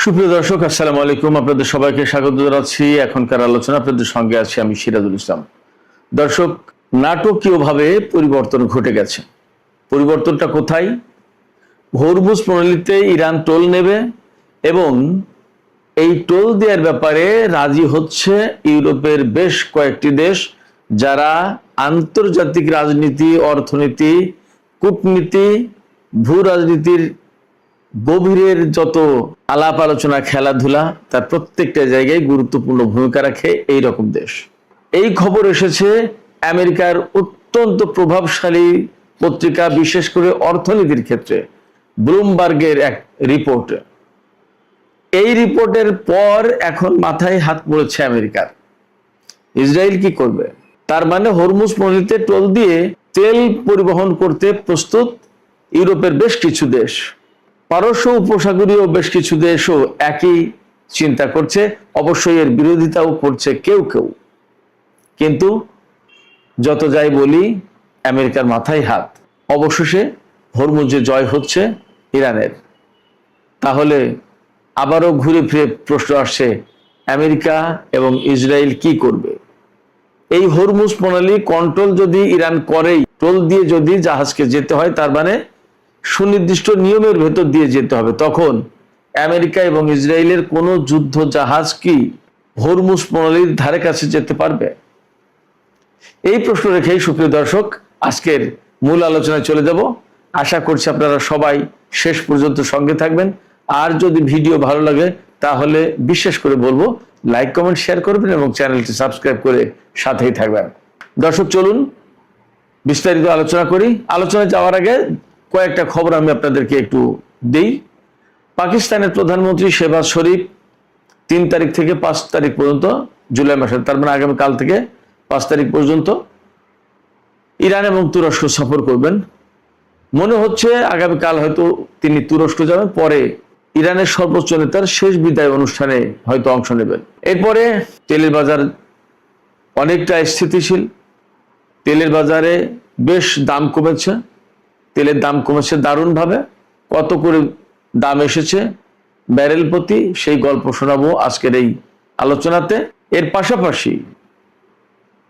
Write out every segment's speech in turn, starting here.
সুপ্রিয় দর্শক, আসসালামু আলাইকুম। আপনাদের সবাইকে স্বাগত জানাচ্ছি এখনকার আলোচনা। আপনাদের সঙ্গে আছি আমি সিরাজুল ইসলাম। দর্শক, নাটকীয়ভাবে পরিবর্তন ঘটে গেছে। পরিবর্তনটা কোথায়? হরমুজ প্রণালীতে ইরান টোল নেবে এবং এই টোল দেওয়ার ব্যাপারে রাজি হচ্ছে ইউরোপের বেশ কয়েকটি দেশ, যারা আন্তর্জাতিক রাজনীতি, অর্থনীতি, কূটনীতি, ভূ রাজনীতির গভীরের যত আলাপ আলোচনা, খেলাধুলা, তার প্রত্যেকটা জায়গায় গুরুত্বপূর্ণ ভূমিকা রাখে এই রকম দেশ। এই খবর এসেছে আমেরিকার অত্যন্ত প্রভাবশালী পত্রিকা, বিশেষ করে অর্থনীতির ক্ষেত্রে ব্লুমবার্গের এক রিপোর্ট। এই রিপোর্টের পর এখন মাথায় হাত পড়েছে আমেরিকার। ইসরায়েল কি করবে? তার মানে হরমুজ প্রণালীতে টোল দিয়ে তেল পরিবহন করতে প্রস্তুত ইউরোপের বেশ কিছু দেশ। পারস্য উপসাগরীয় বেশ কিছু দেশও একই চিন্তা করছে। অবশ্যই এর বিরোধিতাও করছে কেউ কেউ, কিন্তু যত যাই বলি, আমেরিকার মাথায় হাত। অবশেষে হরমুজে জয় হচ্ছে ইরানের। তাহলে আবারও ঘুরে ফিরে প্রশ্ন আসছে, আমেরিকা এবং ইসরায়েল কি করবে? এই হরমুজ প্রণালী কন্ট্রোল যদি ইরান করেই, টোল দিয়ে যদি জাহাজকে যেতে হয়, তার মানে সুনির্দিষ্ট নিয়মের ভেতর দিয়ে যেতে হবে। তখন আমেরিকা এবং ইসরায়েলের কোনো যুদ্ধ জাহাজ কি হরমুজ প্রণালীর ধারে কাছে যেতে পারবে? এই প্রশ্ন রেখেই সুপ্রিয় দর্শক, আজকের মূল আলোচনায় চলে যাব। আশা করছি আপনারা সবাই শেষ পর্যন্ত সঙ্গে থাকবেন। আর যদি ভিডিও ভালো লাগে তাহলে বিশেষ করে বলবো, লাইক, কমেন্ট, শেয়ার করবেন এবং চ্যানেলটি সাবস্ক্রাইব করে সাথেই থাকবেন। দর্শক, চলুন বিস্তারিত আলোচনা করি। আলোচনায় যাওয়ার আগে কয়েকটা খবর আমি আপনাদেরকে একটু দেই। পাকিস্তানের প্রধানমন্ত্রী শেহবাজ শরীফ 3 তারিখ থেকে 5 তারিখ পর্যন্ত, জুলাই মাসের, তার মানে আগামীকাল থেকে 5 তারিখ পর্যন্ত ইরান এবং তুরস্ক সফর করবেন। মনে হচ্ছে আগামীকাল হয়তো তিনি তুরস্ক যাবেন, পরে ইরানের সর্বোচ্চ নেতার শেষ বিদায় অনুষ্ঠানে হয়তো অংশ নেবেন। এরপরে তেলের বাজার অনেকটা স্থিতিশীল। তেলের বাজারে বেশ দাম কমেছে। তেলের দাম কমেছে দারুণভাবে। কত করে দাম এসেছে ব্যারেল প্রতি, সেই গল্প শোনাবো আজকের এই আলোচনাতে। এর পাশাপাশি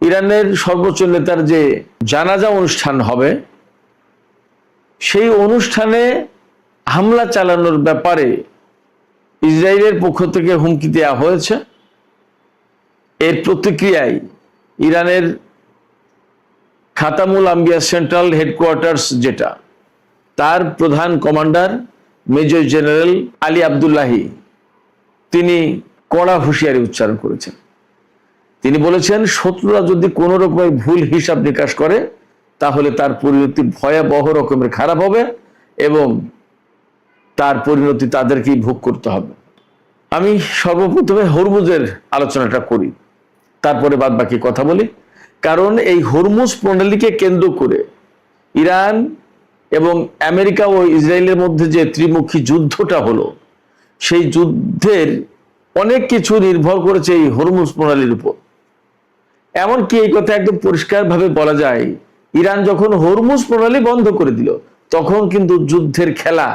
ইরানের সর্বোচ্চ নেতার যে জানাজা অনুষ্ঠান হবে, সেই অনুষ্ঠানে হামলা চালানোর ব্যাপারে ইসরায়েলের পক্ষ থেকে হুমকি দেওয়া হয়েছে। এর প্রতিক্রিয়ায় ইরানের খাতামুল আম্বিয়া সেন্ট্রাল হেডকোয়ার্টার্স, যেটা, তার প্রধান commander major general Ali Abdullahi, তিনি কড়া হুঁশিয়ারি উচ্চারণ করেছেন। তিনি বলেছেন, শত্রুরা যদি কোনো রকমের ভুল হিসাব নিকাশ করে তাহলে তার পরিণতি ভয়াবহ রকমের খারাপ হবে এবং তার পরিণতি তাদেরকেই ভোগ করতে হবে। আমি সর্বপ্রথমে হরমুজের আলোচনাটা করি, তারপরে বাদ বাকি কথা বলি। কারণ এই হরমুজ প্রণালীকে কেন্দ্র করে ইরান এবং আমেরিকা ও ইসরায়েলের মধ্যে যে ত্রিমুখী যুদ্ধটা হলো, সেই যুদ্ধের অনেক কিছু নির্ভর করেছে এই হরমুজ প্রণালীর উপর। এমনকি এই কথা একদম পরিষ্কারভাবে বলা যায়, ইরান যখন হরমুজ প্রণালী বন্ধ করে দিল, তখন কিন্তু যুদ্ধের খেলা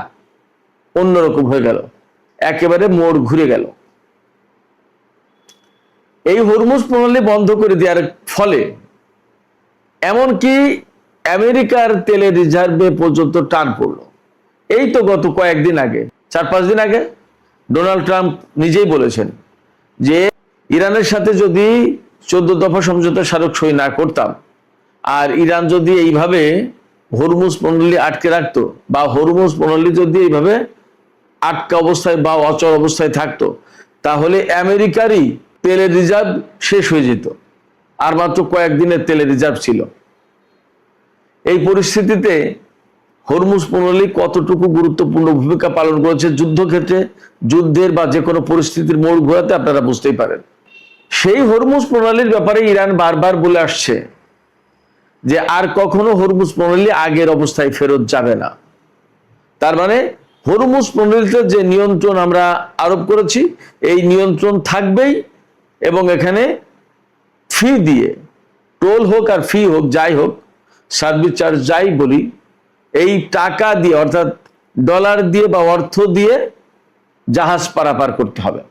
অন্যরকম হয়ে গেল, একেবারে মোড় ঘুরে গেল। এই হরমুজ প্রণালী বন্ধ করে দেওয়ার ফলে এমনকি আমেরিকার তেলের রিজার্ভে পর্যন্ত টান পড়লো। এই তো গত কয়েকদিন আগে, 4-5 দিন আগে, ডোনাল্ড ট্রাম্প নিজেই বলেছেন যে ইরানের সাথে যদি 14 দফা সমঝোতা স্মারক সই না করতাম, আর ইরান যদি এইভাবে হরমুজ প্রণালী আটকে রাখতো, বা হরমুজ প্রণালী যদি এইভাবে আটকা অবস্থায় বা অচল অবস্থায় থাকতো, তাহলে আমেরিকারই তেলের রিজার্ভ শেষ হয়ে যেত। আর মাত্র কয়েকদিনের তেলের রিজার্ভ ছিল। এই পরিস্থিতিতে হরমুজ প্রণালী কতটুকু গুরুত্বপূর্ণ ভূমিকা পালন করেছে যুদ্ধক্ষেত্রে, যুদ্ধের বা যে কোনো পরিস্থিতির মোড় ঘোরাতে, আপনারা বুঝতেই পারেন। সেই হরমুজ প্রণালীর ব্যাপারে ইরান বারবার বলে আসছে যে আর কখনো হরমুজ প্রণালী আগের অবস্থায় ফেরত যাবে না। তার মানে হরমুজ প্রণালীতে যে নিয়ন্ত্রণ আমরা আরোপ করেছি, এই নিয়ন্ত্রণ থাকবেই এবং এখানে ফি দিয়ে, টোল হোক আর ফি হোক, যাই হোক, সার্ভিস চার্জ যাই বলি, এই টাকা দিয়ে, অর্থাৎ ডলার দিয়ে বা অর্থ দিয়ে জাহাজ পারাপার করতে হবে।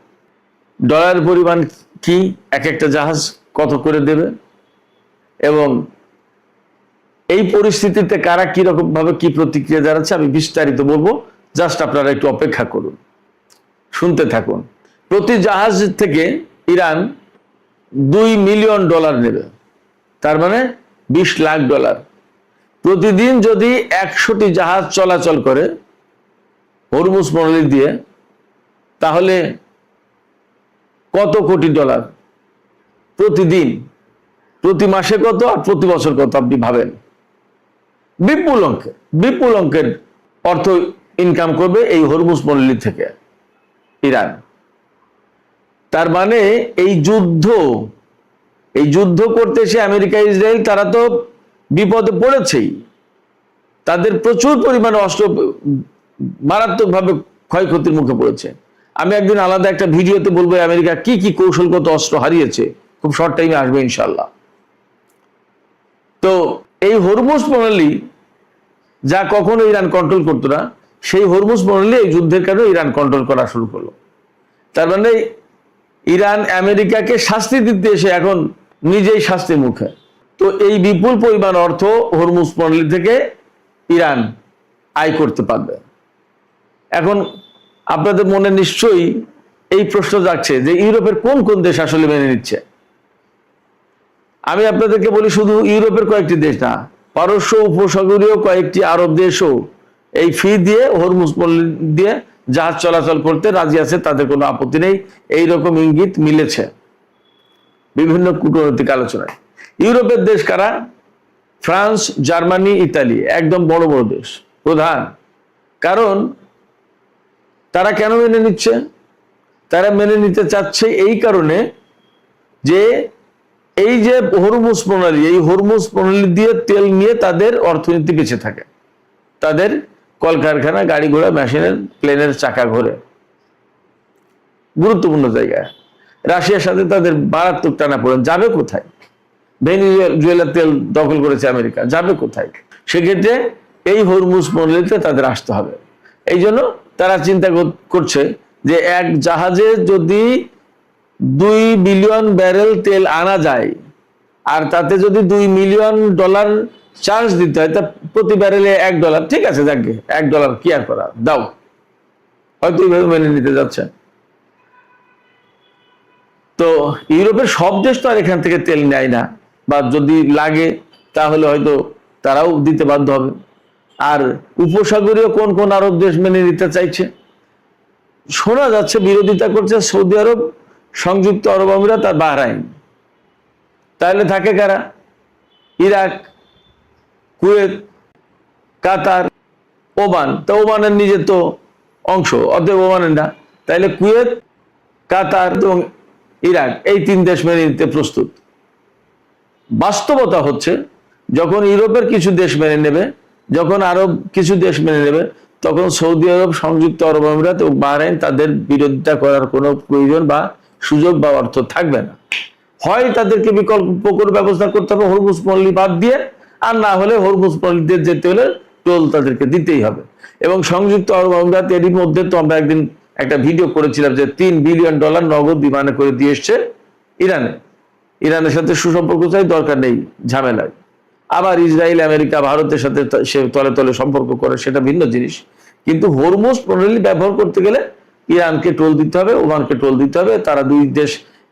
ডলারের পরিমাণ কি, এক একটা জাহাজ কত করে দেবে, এবং এই পরিস্থিতিতে কারা কিরকম ভাবে কি প্রতিক্রিয়া জানাচ্ছে আমি বিস্তারিত বলবো, জাস্ট আপনারা একটু অপেক্ষা করুন, শুনতে থাকুন। প্রতি জাহাজ থেকে ইরান $2 মিলিয়ন নেবে, তার মানে $20 লাখ। প্রতিদিন যদি 100টি জাহাজ চলাচল করে হরমুজ প্রণালী দিয়ে, তাহলে কত কোটি ডলার প্রতিদিন, প্রতি মাসে কত, আর প্রতি বছর কত, আপনি ভাবেন। বিপুল অঙ্কের অর্থ ইনকাম করবে এই হরমুজ প্রণালী থেকে ইরান। তার মানে এই যুদ্ধ করতে এসে আমেরিকা ইসরায়েল তারা তো বিপদে পড়েছেই, তাদের প্রচুর পরিমাণে অস্ত্র মারাত্মকভাবে ক্ষয়ক্ষতির মুখে পড়েছে। আমি একদিন আলাদা একটা ভিডিওতে বলবো আমেরিকা কি কি কৌশলগত অস্ত্র হারিয়েছে, খুব শর্ট টাইমে আসবে ইনশাল্লাহ। তো এই হরমুজ প্রণালী যা কখনো ইরান কন্ট্রোল করতো না, সেই হরমুজ প্রণালী এই যুদ্ধের কারণে ইরান কন্ট্রোল করা শুরু করলো। তার মানে ইরান আমেরিকাকে শাস্তি দিতে এসে এখন নিজেই শাস্তির মুখে। তো এই বিপুল পরিমাণ অর্থ হরমুজ প্রণালী থেকে ইরান আয় করতে পারবে। এখন আপনাদের মনে নিশ্চয়ই এই প্রশ্ন যাচ্ছে যে ইউরোপের কোন কোন দেশ আসলে মেনে নিচ্ছে। আমি আপনাদেরকে বলি, শুধু ইউরোপের কয়েকটি দেশ না, পারস্য উপসাগরীয় কয়েকটি আরব দেশও এই ফি দিয়ে হরমুজ প্রণালী দিয়ে জাহাজ চলাচল করতে রাজি আছে, তাদের কোনো আপত্তি নেই। এইরকম ইঙ্গিত মিলেছে বিভিন্ন কূটনৈতিক আলোচনায়। ইউরোপের দেশ কারা? ফ্রান্স, জার্মানি, ইতালি, একদম বড় বড় দেশ, প্রধান। কারণ তারা কেন মেনে নিচ্ছে? তারা মেনে নিতে চাচ্ছে এই কারণে যে এই যে হরমুজ প্রণালী, এই হরমুজ প্রণালী দিয়ে তেল নিয়ে তাদের অর্থনীতি বেঁচে থাকে, তাদের কলকারখানা, গাড়ি ঘোড়া, মেশিনের, প্লেনের চাকা ঘোরে গুরুত্বপূর্ণ জায়গায়। রাশিয়ার সাথে তাদের মারাত্মক টানাপোড়েন, যাবে কোথায়? ভেনিজুয়েলার তেল দখল করেছে আমেরিকা, যাবে কোথায়? সেক্ষেত্রে এই হরমুজ প্রণালীতে তাদের আসতে হবে। এই জন্য তারা চিন্তা করছে যে এক জাহাজে যদি 2 বিলিয়ন ব্যারেল তেল আনা যায়, আর তাতে যদি $2 মিলিয়ন চার্জ দিতে হয়, তা প্রতি ব্যারেলে $1, ঠিক আছে, যাকে $1 কি আর করা, দাও, হয়তো এইভাবে মেনে নিতে যাচ্ছে। তো ইউরোপের সব দেশ তো আর এখান থেকে তেল নেয় না, বা যদি লাগে তাহলে হয়তো তারাও দিতে বাধ্য হবে। আর উপসাগরীয় কোন কোন আরব দেশ মেনে নিতে চাইছে? শোনা যাচ্ছে বিরোধিতা করছে সৌদি আরব, সংযুক্ত আরব আমিরাত আর বাহরাইন। তাহলে থাকে কারা? ইরাক, কুয়েত, কাতার, ওমান। তো ওমানের নিজের তো অংশ, অতএব ওমানের না। তাইলে কুয়েত, কাতার এবং ইরাক, এই 3 দেশ মেনে নিতে প্রস্তুত। বাস্তবতা হচ্ছে যখন ইউরোপের কিছু দেশ মেনে নেবে, যখন আরব কিছু দেশ মেনে নেবে, তখন সৌদি আরব, সংযুক্ত আরব আমিরাত এবং বাহরাইন তাদের বিরোধিতা করার কোনো প্রয়োজন বা সুযোগ বা অর্থ থাকবে না। হয় তাদেরকে বিকল্প করে ব্যবস্থা করতে হবে হরমুজ প্রণালী বাদ দিয়ে, আর না হলে হরমুজ প্রণালী দিয়ে যেতে হলে টোল তাদেরকে দিতেই হবে। এবং সংযুক্ত আরব আমিরাত এরই মধ্যে তো আমরা একদিন একটা ভিডিও করেছিলাম যে $3 বিলিয়ন নগদ বিমানে করে দিয়ে এসছে ইরানের সাথে সুসম্পর্ক চাই, দরকার নেই ঝামেলায়। আবার ইসরায়েল, আমেরিকা, ভারতের সাথে সে তলে তলে সম্পর্ক করে, সেটা ভিন্ন জিনিস। কিন্তু হরমুজ প্রণালী ব্যবহার করতে গেলে ইরানকে টোল দিতে হবে, ওমানকে টোল দিতে হবে। তারা 2 দেশ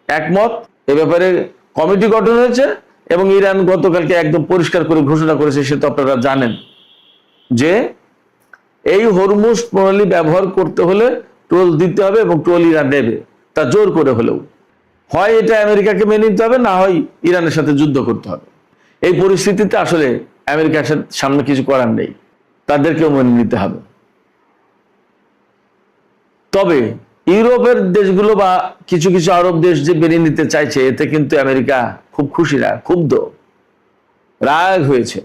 একমত। এ ব্যাপারে কমিটি গঠন হয়েছে এবং ইরান গতকালকে একদম পরিষ্কার করে ঘোষণা করেছে, সে তো আপনারা জানেন, যে এই হরমুজ প্রণালী ব্যবহার করতে হলে টোল দিতে হবে এবং টোল ইরান নেবে, তা জোর করে হলেও। হয় এটা আমেরিকাকে মেনে নিতে হবে, না হয় ইরানের সাথে যুদ্ধ করতে হবে। এই পরিস্থিতিতে আসলে আমেরিকার সামনে কিছু করার নেই, তাদেরকেও মেনে নিতে হবে। তবে ইউরোপের দেশগুলো বা কিছু কিছু আরব দেশ যে মেনে নিতে চাইছে, এতে কিন্তু আমেরিকা খুব খুশি না, ক্ষুব্ধ, রাগ হয়েছে।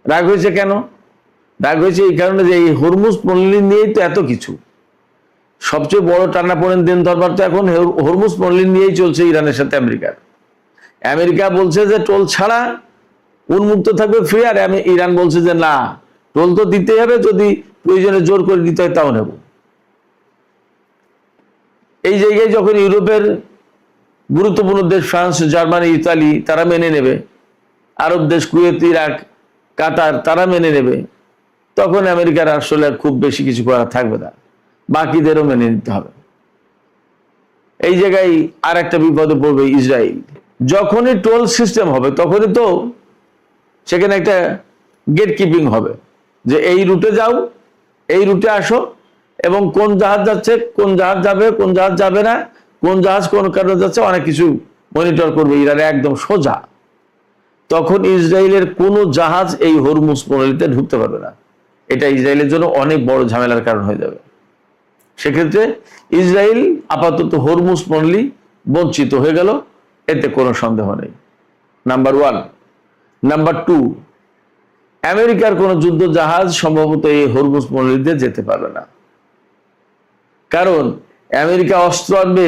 রাগ হয়েছে কেন? রাগ হয়েছে এই কারণে যে এই হরমুজ প্রণালী নিয়েই তো এত কিছু। সবচেয়ে বড় টানাপোড়েন দিন দরবার তো এখন হরমুজ প্রণালী নিয়েই চলছে ইরানের সাথে আমেরিকার। আমেরিকা বলছে যে টোল ছাড়া উন্মুক্ত থাকবে, ফ্রি, আর ইরান বলছে যে না, টোল তো দিতেই হবে, যদি প্রয়োজনে জোর করে দিতে হয় তাও নেব। এই জায়গায় যখন ইউরোপের গুরুত্বপূর্ণ দেশ ফ্রান্স, জার্মানি, ইতালি তারা মেনে নেবে, আরব দেশ কুয়েত, ইরাক, কাতার তারা মেনে নেবে, তখন আমেরিকার আসলে খুব বেশি কিছু করা থাকবে না, বাকিদেরও মেনে নিতে হবে। এই জায়গায় আর একটা বিপদে পড়বে ইসরায়েল। যখনই টোল সিস্টেম হবে তখনই তো সেখানে একটা গেট কিপিং হবে, যে এই রুটে যাও, এই রুটে আসো, এবং কোন জাহাজ যাচ্ছে, কোন জাহাজ যাবে, কোন জাহাজ যাবে না, কোন জাহাজ কোন কারণে যাচ্ছে, অনেক কিছু মনিটর করবে ইরানে একদম সোজা। তখন ইসরায়েলের কোনো জাহাজ এই হরমুজ প্রণালীতে ঢুকতে পারবে না। এটা ইসরায়েলের জন্য অনেক বড় ঝামেলার কারণ হয়ে যাবে। সেক্ষেত্রে ইসরায়েল আপাতত হরমুজ প্রণালী বঞ্চিত হয়ে গেল, এতে কোনো সন্দেহ নেই। নাম্বার 1। নাম্বার 2, আমেরিকার কোনো যুদ্ধ জাহাজ সম্ভবত এই হরমুজ প্রণালীতে যেতে পারবে না। কারণ আমেরিকা অস্ত্র আনবে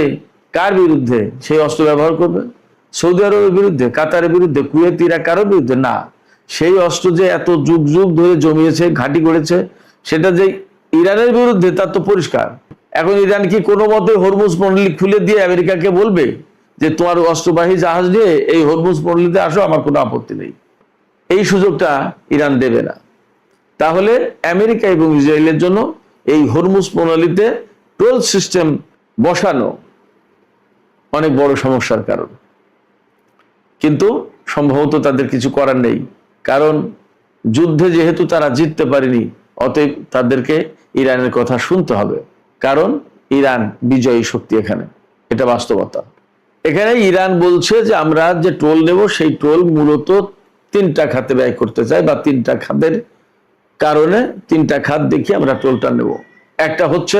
কার বিরুদ্ধে? সেই অস্ত্র ব্যবহার করবে সৌদি আরবের বিরুদ্ধে, কাতারের বিরুদ্ধে, কুয়েত, ইরাক কারোর বিরুদ্ধে না। সেই অস্ত্র যে এত যুগ যুগ ধরে জমিয়েছে, ঘাঁটি করেছে, সেটা যে ইরানের বিরুদ্ধে তার তো পরিষ্কার। এখন ইরান কি কোনো মতে হরমুজ প্রণালী খুলে দিয়ে আমেরিকাকে বলবে যে তোমার অস্ত্রবাহী জাহাজ নিয়ে এই হরমুজ প্রণালীতে আসো, আমার কোনো আপত্তি নেই? এই সুযোগটা ইরান দেবে না। তাহলে আমেরিকা এবং ইসরায়েলের জন্য এই হরমুজ প্রণালীতে টোল সিস্টেম বসানো অনেক বড় সমস্যার কারণ। কিন্তু সম্ভবত তাদের কিছু করার নেই, কারণ যুদ্ধে যেহেতু তারা জিততে পারেনি, অতএব তাদেরকে ইরানের কথা শুনতে হবে, কারণ ইরান বিজয়ী শক্তি এখানে, এটা বাস্তবতা। এখানে ইরান বলছে যে আমরা যে টোল নেব সেই টোল মূলত 3টা খাতে ব্যয় করতে চাই, বা 3টা খাতের কারণে 3টা খাত দেখি আমরা টোলটা নেব। একটা হচ্ছে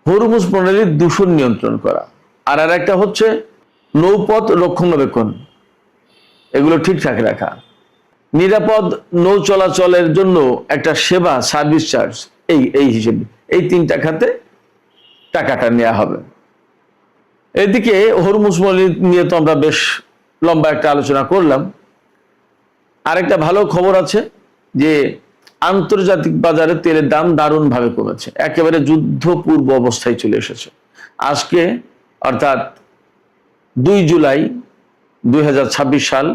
হরমুজ প্রণালীর দূষণ নিয়ন্ত্রণ করা, আর একটা হচ্ছে নৌপথ রক্ষণাবেক্ষণ, এগুলো ঠিকঠাক রাখা, নিরাপদ নৌ চলাচলের জন্য একটা সেবা সার্ভিস চার্জ, এই হিসেবে এই 3টা খাতে টাকাটা নেওয়া হবে। এদিকে হরমুজ প্রণালী নিয়ে তো আমরা বেশ লম্বা একটা আলোচনা করলাম। আরেকটা ভালো খবর আছে যে আন্তর্জাতিক বাজারে তেলের দাম দারুণভাবে কমেছে, একেবারে যুদ্ধপূর্ব অবস্থায় চলে এসেছে। আজকে অর্থাৎ 2 জুলাই 2026 সাল,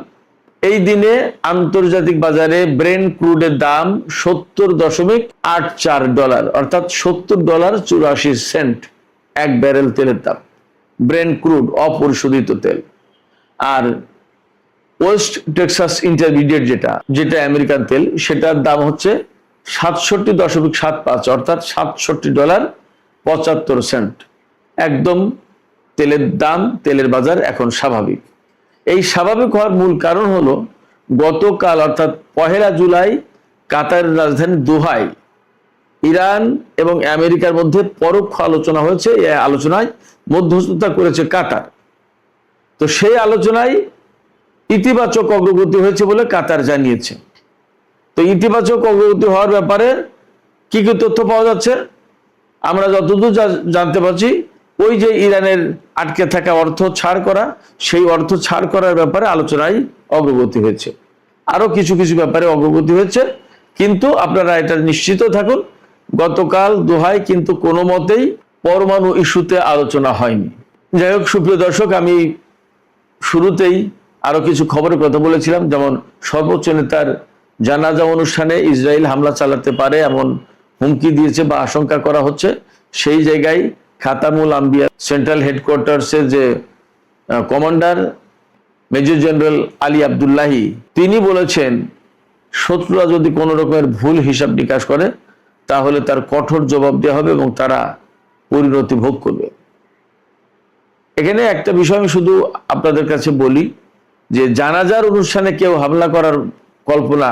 এই দিনে আন্তর্জাতিক বাজারে ব্রেন্ট ক্রুডের দাম $70.84, অর্থাৎ $70.84 এক ব্যারেল তেলের দাম, ব্রেন্ট ক্রুড অপরিশোধিত তেল। আর ওয়েস্ট টেক্সাস ইন্টারমিডিয়েট যেটা আমেরিকান তেল, সেটার দাম হচ্ছে $67.75, অর্থাৎ $67.75। একদম তেলের দাম, তেলের বাজার এখন স্বাভাবিক। এই স্বাভাবিক হওয়ার মূল কারণ হলো গতকাল অর্থাৎ 1 জুলাই কাতারের রাজধানী দোহায় ইরান এবং আমেরিকার মধ্যে পরোক্ষ আলোচনা হয়েছে। এই আলোচনায় মধ্যস্থতা করেছে কাতার। তো সেই আলোচনায় ইতিবাচক অগ্রগতি হয়েছে বলে কাতার জানিয়েছে। তো ইতিবাচক অগ্রগতি হওয়ার ব্যাপারে কি কি তথ্য পাওয়া যাচ্ছে? আমরা যতদূর জানতে পারছি, ওই যে ইরানের আটকে থাকা অর্থ ছাড় করা, সেই অর্থ ছাড় করার ব্যাপারে আলোচনায় অগ্রগতি হয়েছে। আরো কিছু কিছু ব্যাপারে অগ্রগতি হয়েছে, কিন্তু আপনারা এটা নিশ্চিত থাকুন, গতকাল দোহায় কিন্তু কোনো মতেই পরমাণু ইস্যুতে আলোচনা হয়নি। যাই হোক সুপ্রিয় দর্শক, আমি শুরুতেই আরো কিছু খবরের কথা বলেছিলাম, যেমন সর্বোচ্চ নেতার জানাজা অনুষ্ঠানে ইসরায়েল হামলা চালাতে পারে এমন হুমকি দিয়েছে বা আশঙ্কা করা হচ্ছে। সেই জায়গায় খাতামুল আম্বিয়া সেন্ট্রাল হেডকোয়ার্টার্সের যে কমান্ডার মেজর জেনারেল আলী আব্দুল্লাহি, তিনি বলেছেন শত্রুরা যদি কোনো রকমের ভুল হিসাব নিকাশ করে তাহলে তার কঠোর জবাব দেওয়া হবে এবং তারা পরিণতি ভোগ করবে। এখানে একটা বিষয় আমি শুধু আপনাদের কাছে বলি, যে জানাজার অনুষ্ঠানে কেউ হামলা করার কল্পনা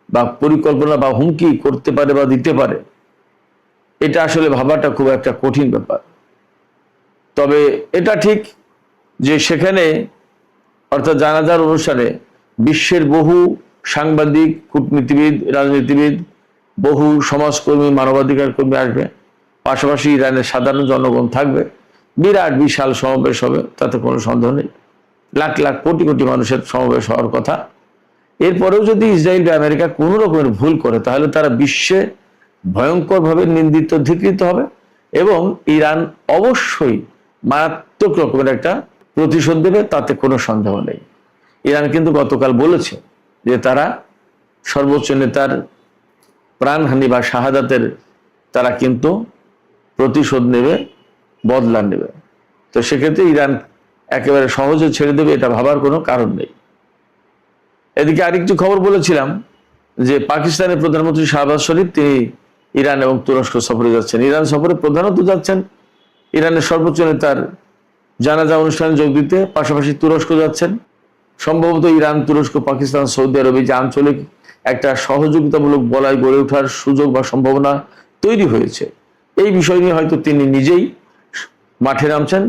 বা পরিকল্পনা বা হুমকি করতে পারে বা দিতে পারে, এটা আসলে ভাবাটা খুব একটা কঠিন ব্যাপার। তবে এটা ঠিক যে সেখানে অর্থাৎ জানাজার অনুষ্ঠানে বিশ্বের বহু সাংবাদিক, কূটনীতিবিদ, রাজনীতিবিদ, বহু সমাজকর্মী, মানবাধিকার কর্মী আসবে, পাশাপাশি ইরানের সাধারণ জনগণ থাকবে, বিরাট বিশাল সমাবেশ হবে, তাতে কোনো সন্দেহ নেই। লাখ লাখ কোটি কোটি মানুষের সমাবেশ হওয়ার কথা। এরপরেও যদি ইসরায়েল বা আমেরিকা কোনো রকমের ভুল করে তাহলে তারা বিশ্বে ভয়ঙ্করভাবে নিন্দিত, ধিকৃত হবে এবং ইরান অবশ্যই মারাত্মক রকমের একটা প্রতিশোধ দেবে, তাতে কোনো সন্দেহ নেই। ইরান কিন্তু গতকাল বলেছে যে তারা সর্বোচ্চ নেতার প্রাণহানি বা শাহাদাতের তারা কিন্তু প্রতিশোধ নেবে, বদলা নেবে। তো সেক্ষেত্রে ইরান একেবারে সহজে ছেড়ে দেবে এটা ভাবার কোনো কারণ নেই। এদিকে আরেকটি খবর বলেছিলাম যে পাকিস্তানের প্রধানমন্ত্রী শাহবাজ শরীফ তিনি ইরান এবং তুরস্ক সফরে যাচ্ছেন। ইরান সফরে প্রধানত যাচ্ছেন ইরানের সর্বোচ্চ নেতার জানাজা অনুষ্ঠানে যোগ দিতে, পাশাপাশি তুরস্ক যাচ্ছেন। সম্ভবত ইরান, তুরস্ক, পাকিস্তান, সৌদি আরবে যে আঞ্চলিক একটা সহযোগিতামূলক বলয় গড়ে ওঠার সুযোগ বা সম্ভাবনা তৈরি হয়েছে, এই বিষয় নিয়ে হয়তো তিনি নিজেই মাঠে নামছেন,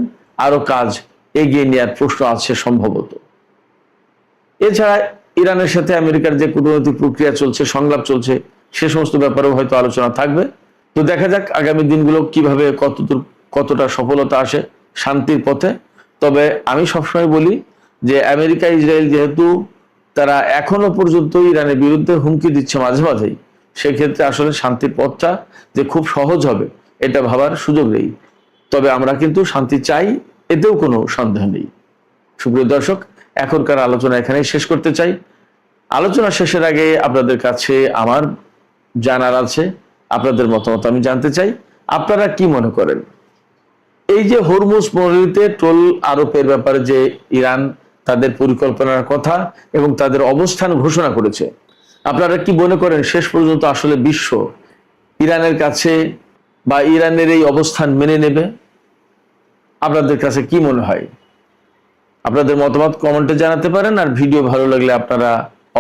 আরো কাজ এগিয়ে নেওয়ার প্রশ্ন আছে সম্ভবত। এছাড়া ইরানের সাথে আমেরিকার যে কূটনৈতিক প্রক্রিয়া চলছে, সংলাপ চলছে, সে সমস্ত ব্যাপারেও হয়তো আলোচনা থাকবে। তো দেখা যাক আগামী দিনগুলো কিভাবে কতটা সফলতা আসে শান্তির পথে। তবে আমি সবসময় বলি যে আমেরিকা, ইসরায়েল যেহেতু তারা এখনো পর্যন্ত ইরানের বিরুদ্ধে হুমকি দিচ্ছে মাঝে মাঝেই, সেক্ষেত্রে আসলে শান্তির পথটা যে খুব সহজ হবে এটা ভাবার সুযোগ নেই। তবে আমরা কিন্তু শান্তি চাই, এতেও কোনো সন্দেহ নেই। সুপ্রিয় দর্শক, এখনকার আলোচনা এখানেই শেষ করতে চাই। আলোচনা শেষের আগে আপনাদের কাছে আমার জানার আছে, আপনাদের মতামত আমি জানতে চাই। আপনারা কি মনে করেন এই যে হরমুজ প্রণালীতে টোল আরোপের ব্যাপারে যে ইরান তাদের পরিকল্পনার কথা এবং তাদের অবস্থান ঘোষণা করেছে, আপনারা কি মনে করেন শেষ পর্যন্ত আসলে বিশ্ব ইরানের কাছে বা ইরানের এই অবস্থান মেনে নেবে? আপনাদের কাছে কি মনে হয়? আপনাদের মতামত কমেন্টে জানাতে পারেন। আর ভিডিও ভালো লাগলে আপনারা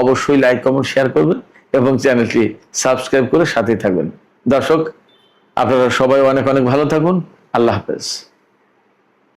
অবশ্যই লাইক, কমেন্ট, শেয়ার করবেন এবং চ্যানেলটি সাবস্ক্রাইব করে সাথেই থাকবেন। দর্শক, আপনারা সবাই অনেক অনেক ভালো থাকুন। আল্লাহ হাফেজ।